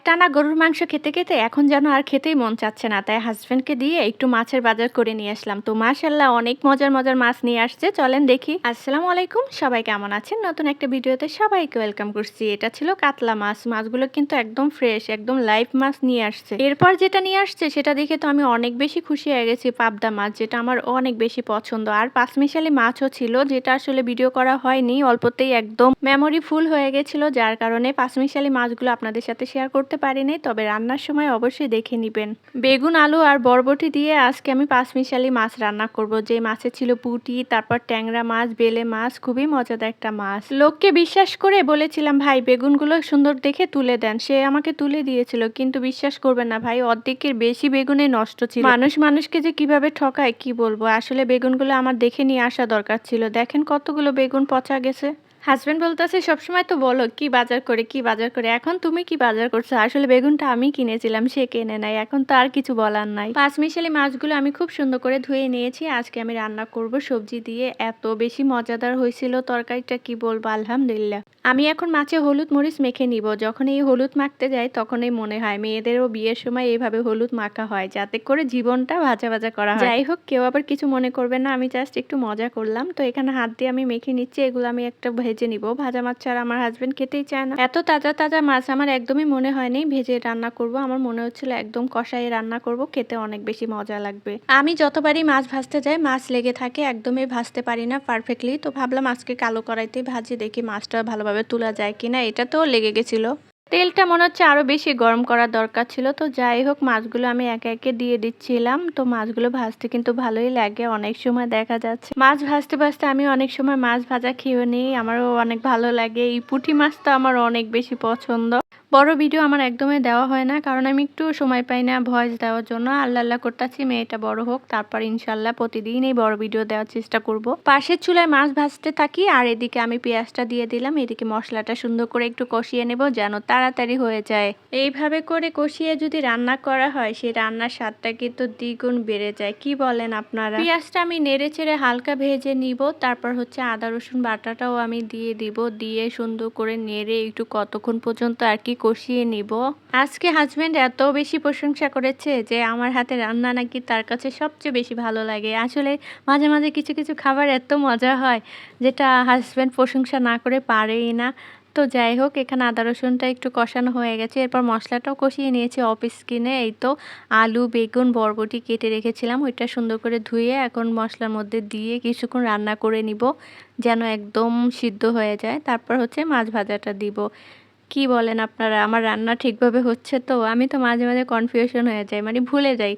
একটানা গরুর মাংস খেতে খেতে এখন যেন আর খেতেই মন চাচ্ছে না, তাই হাজবেন্ডকে দিয়ে একটু মাছের বাজার করে নিয়ে আসলাম। তো মাশাল্লাহ অনেক মজার মজার মাছ নিয়ে আসছে, চলেন দেখি। আসসালামু আলাইকুম, সবাই কেমন আছেন? নতুন একটা ভিডিওতে সবাইকে ওয়েলকাম করছি। এটা ছিল কাতলা মাছ। মাছগুলো কিন্তু একদম ফ্রেশ, একদম লাইভ মাছ নিয়ে আসছে। এরপর যেটা নিয়ে আসছে সেটা দেখে তো আমি অনেক বেশি খুশি হয়ে গেছি। পাবদা মাছ, যেটা আমার অনেক বেশি পছন্দ। আর পাঁচমিশালি মাছও ছিল, যেটা আসলে ভিডিও করা হয়নি, অল্পতেই একদম মেমোরি ফুল হয়ে গেছিল, যার কারণে পাঁচমিশালি মাছগুলো আপনাদের সাথে শেয়ার করতে পারিনি। তবে রান্নার সময় অবশ্যই দেখে নেবেন। বেগুন, আলু আর বরবটি দিয়ে আজকে আমি পাঁচমিশালি মাছ রান্না করব। যে মাছে ছিল পুঁটি, তারপর ট্যাংরা মাছ, বেলে মাছ, খুবই মজাদার একটা মাছ। লোককে বিশ্বাস করে বলেছিলাম ভাই বেগুনগুলো সুন্দর দেখে তুলে দেন, সে আমাকে তুলে দিয়েছিল, কিন্তু বিশ্বাস করবেন না ভাই, অর্ধেকের বেশি বেগুনে নষ্ট ছিল। মানুষ মানুষকে যে কিভাবে ঠকায় কি বলবো। আসলে বেগুনগুলো আমার দেখে নিয়ে আসা দরকার ছিল। দেখেন কতগুলো বেগুন পচা গেছে। হাজবেন্ড বলতেছে সবসময় তো বলো কি বাজার করে কি বাজার করে, এখন তুমি কি বাজার করছো? আসলে বেগুনটা আমি কিনেছিলাম, সে কেনে নাই, এখন তো আর কিছু বলার নাই। পাঁচমিশালি মাছগুলো আমি খুব সুন্দর করে ধুয়ে নিয়েছি। আজকে আমি রান্না করব সবজি দিয়ে। এত বেশি মজাদার হয়েছিল তরকারিটা, কি বলবো, আলহামদুলিল্লাহ। আমি এখন মাছে হলুদ মরিচ মেখে নিব। যখন এই হলুদ মাখতে যাই তখনই মনে হয় মেয়েদেরও বিয়ের সময় এইভাবে হলুদ মাখা হয়, যাতে করে জীবনটা ভাজা ভাজা করা হয়। যাই হোক, কেউ আবার কিছু মনে করবে না, আমি জাস্ট একটু মজা করলাম। তো এখানে হাত দিয়ে আমি মেখে নিচ্ছি। এগুলো আমি একটা ভেজে নিব। ভাজা মাছ ছাড়া আমার হাজবেন্ড খেতেই চায় না। এত তাজা তাজা মাছ আমার একদমই মনে হয়নি ভেজে রান্না করব। আমার মনে হচ্ছিল একদম কষাই রান্না করব, খেতে অনেক বেশি মজা লাগবে। আমি যতবারই মাছ ভাজতে যাই মাছ লেগে থাকে, একদমই ভাজতে পারি না পারফেক্টলি। তো ভাবলাম আজকে কালো কড়াইতে ভাজি, দেখি মাছটা ভালোভাবে তোলা যায় কিনা। এটা তো লেগে গেছিল। তেলটা মনে হচ্ছে আরো বেশি গরম করার দরকার ছিল। তো যাই হোক, মাছগুলো আমি একে একে দিয়ে দিচ্ছিলাম। তো মাছগুলো ভাজতে কিন্তু ভালোই লাগে, অনেক সময় দেখা যাচ্ছে মাছ ভাজতে ভাজতে আমি অনেক সময় মাছ ভাজা খেয়েও নিই, আমারও অনেক ভালো লাগে। এই পুঁটি মাছটা আমার অনেক বেশি পছন্দ। বড় ভিডিও আমার একদমই দেওয়া হয় না, কারণ আমি একটু সময় পাই না ভয়েস দেওয়ার জন্য। আল্লাহ আল্লাহ করতেছি মেয়েটা বড় হোক, তারপর ইনশাল্লাহ প্রতিদিন এই বড় ভিডিও দেওয়ার চেষ্টা করব। পাশের চুলায় মাছ ভাজতে থাকি, আর এদিকে আমি পেঁয়াজটা দিয়ে দিলাম। এদিকে মশলাটা সুন্দর করে একটু কষিয়ে নেব, যেন তাড়াতাড়ি হয়ে যায়। এইভাবে করে কষিয়ে যদি রান্না করা হয়, সেই রান্নার স্বাদটা কিন্তু দ্বিগুণ বেড়ে যায়। কি বলেন আপনারা? পেঁয়াজটা আমি নেড়ে চেড়ে হালকা ভেজে নিব। তারপর হচ্ছে আদা রসুন বাটাটাও আমি দিয়ে দিব। দিয়ে সুন্দর করে নেড়ে একটু কতক্ষণ পর্যন্ত আর কি কষিয়ে নিব। আজকে হাজবেন্ড এত বেশি প্রশংসা করেছে যে আমার হাতে রান্না নাকি তার কাছে সবচেয়ে বেশি ভালো লাগে। আসলে মাঝে মাঝে কিছু কিছু খাবার এত মজা হয়, যেটা হাজবেন্ড প্রশংসা না করে পারেই না। তো যাই হোক, এখানে আদা রসুনটা একটু কষানো হয়ে গেছে। এরপর মশলাটাও কষিয়ে নিয়েছি অফ স্ক্রিনে। এই তো আলু, বেগুন, বরবটি কেটে রেখেছিলাম, ওইটা সুন্দর করে ধুয়ে এখন মশলার মধ্যে দিয়ে কিছুক্ষণ রান্না করে নিব, যেন একদম সিদ্ধ হয়ে যায়। তারপর হচ্ছে মাছ ভাজাটা দিব। কি বলেন আপনারা, আমার রান্না ঠিকভাবে হচ্ছে তো? আমি তো মাঝে মাঝে কনফিউশন হয়ে যাই, মানে ভুলে যাই।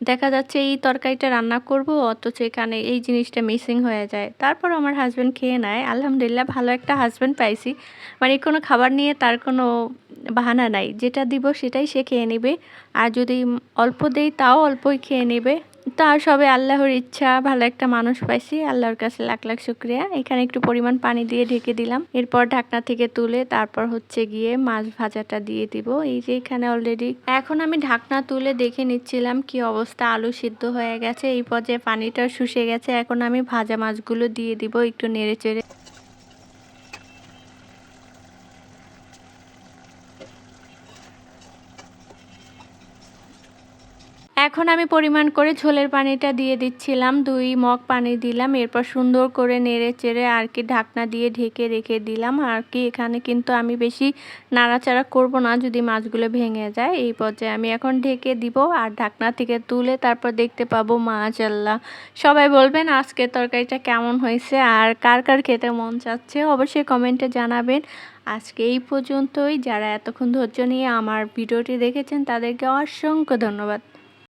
দেখা যাচ্ছে এই তরকারিটা রান্না করব, অথচ এখানে এই জিনিসটা মিসিং হয়ে যায়। তারপর আমার হাজবেন্ড খেয়ে নেয়। আলহামদুলিল্লাহ, ভালো একটা হাজবেন্ড পাইছি। মানে কোনো খাবার নিয়ে তার কোনো বাহানা নাই, যেটা দিব সেটাই সে খেয়ে নেবে। আর যদি অল্প দেই তাও অল্পই খেয়ে নেবে। তা সবে আল্লাহর ইচ্ছা, ভালো একটা মানুষ পাইছি, আল্লাহর কাছে লাখ লাখ শুক্রিয়া। এখানে একটু পরিমাণ পানি দিয়ে ঢেকে দিলাম। এরপর ঢাকনা থেকে তুলে তারপর হচ্ছে গিয়ে মাছ ভাজাটা দিয়ে দিব। এই যে এখানে অলরেডি এখন আমি ঢাকনা তুলে দেখে নিচ্ছিলাম কি অবস্থা। আলু সিদ্ধ হয়ে গেছে, এই পর্যায়ে পানিটা শুষে গেছে। এখন আমি ভাজা মাছগুলো দিয়ে দিব একটু নেড়ে চেড়ে। এখন আমি পরিমাণ করে ঝোলের পানিটা দিয়ে দিচ্ছিলাম, 2 মগ পানি দিলাম। এরপর সুন্দর করে নেড়ে চেড়ে আর কি ঢাকনা দিয়ে ঢেকে রেখে দিলাম। আর কি এখানে কিন্তু আমি বেশি নাড়াচাড়া করব না, যদি মাছগুলো ভেঙে যায়। এই পর্যায়ে আমি এখন ঢেকে দিব, আর ঢাকনা থেকে তুলে তারপর দেখতে পাবো মাশাআল্লাহ। সবাই বলবেন আজকে তরকারিটা কেমন হয়েছে, আর কার কার খেতে মন চাচ্ছে অবশ্যই কমেন্টে জানাবেন। আজকে এই পর্যন্তই। যারা এতক্ষণ ধৈর্য নিয়ে আমার ভিডিওটি দেখেছেন তাদেরকে অসংখ্য ধন্যবাদ।